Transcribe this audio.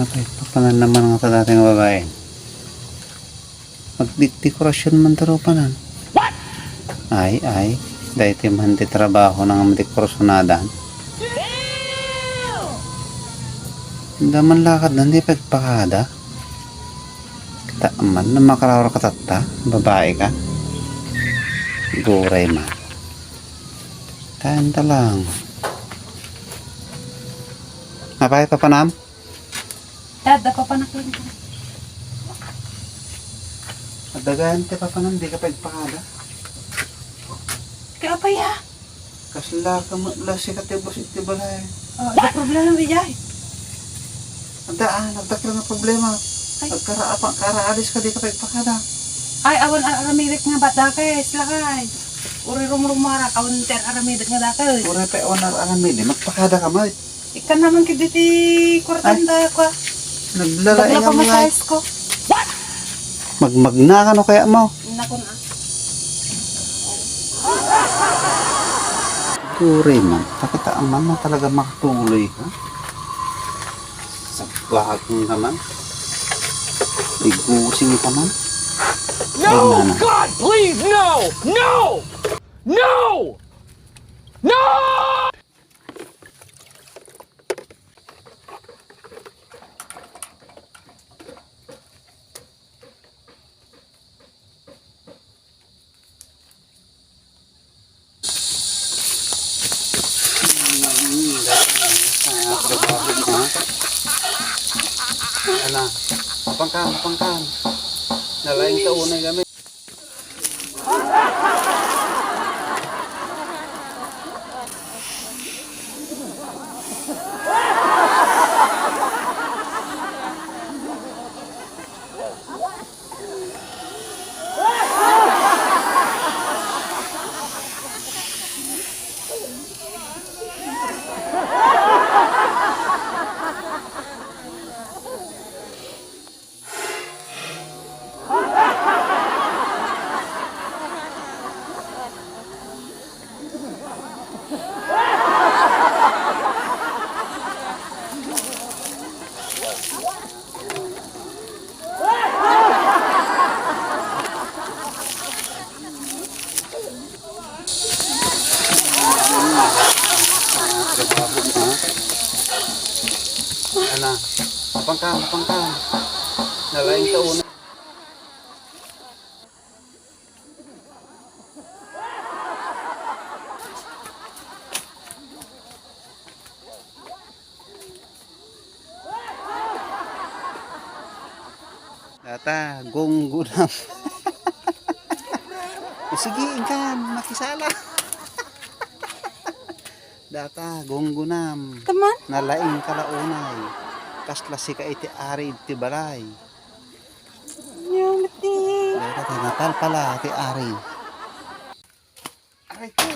Napaipapanan naman nga sa dating babae. Magdekorasyon man taro pa nan. Ay. Dahil man di trabaho ng dekorasyonadan. Hindi man lakad na hindi pagpakada. Kita man na makarawar katata. Babae ka. Guray man. Tanda lang. Napay pa panam? Dad, ako pa nakuha. Adagaan ti pa panam, di ka pagpakada. Kaya pa ya. Kasla ka mo, lasi ka tibos iti balay. Ada problema bijay. Nagdakil na problema. Karaalis ka di ka pagpakada. Ay, awan aramirik nga bat dakay, silakay. Uri rumara, awan ter aramirik nga dakay. Uray pa awan aramili, magpakada ka mo. Ikan naman kiditi kurtanda ko. Naglalay Bagla nga pa mga. masayas ko. Magmagna ka no kaya mo. Nako na. Turay man, takitaan man na talaga makatuloy ka. Sa bahag mo naman. Igusing ka man. No! God, please, no! No! No! No! Ala, pangkan. Nalaing ka unay kami. Ala, pangkan. Nalaing ka unay. Data, gonggunam. Sige, ikan, makisala. Data, gonggunam. Taman? Nalaing kalaunay. Kaslasi ka iti ari iti balay. Yung mati. Data, natal pala iti ari. Aray ko.